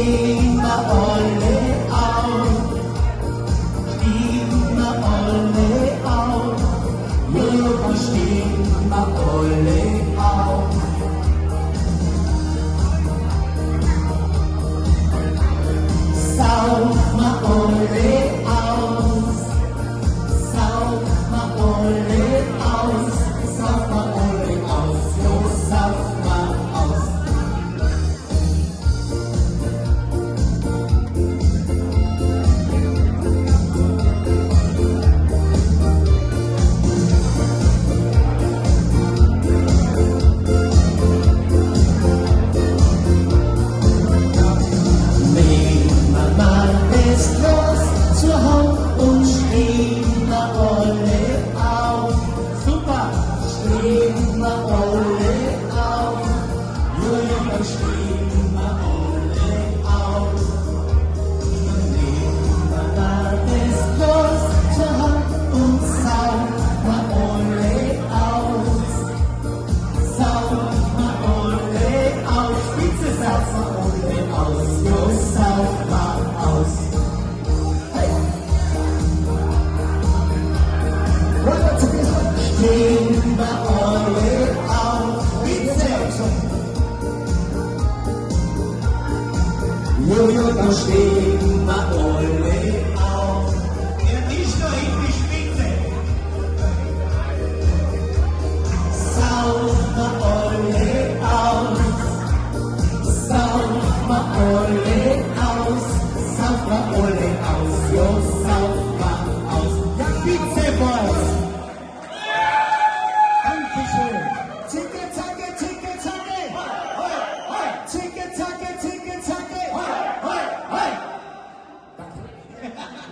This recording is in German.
stehen wir alle auf, stehen wir alle auf, ja, stehen wir alle auf. Sauf wir alle aus, sauf wir alle aus, sauf wir alle aus, jo, sauf wir aus. Nehmen wir mal das Los zur Hand und stehen wir alle auf. Super, stehen wir alle auf. Ja, dann stehen wir alle auf. Nehmen wir mal das Los zur Hand und saugen wir alle aus. Saugen wir alle aus. Spitze saugen wir alle aus. Ja, saugen wir aus. Hey. Stehen wir alle auf. Spitze. Ja, dann stehen wir alle auf. Ja, nicht nur in die Spitze. Saugen wir alle aus. Saugen wir alle aus. Saugen wir alle aus. Ja, saugen wir aus. Ja, Spitze, Boys. Dankeschön. Zicke, zacke, zicke, zacke. Hoi, hoi. Zicke, zacke, zicke, zacke. Hoi, hoi, hoi. Danke.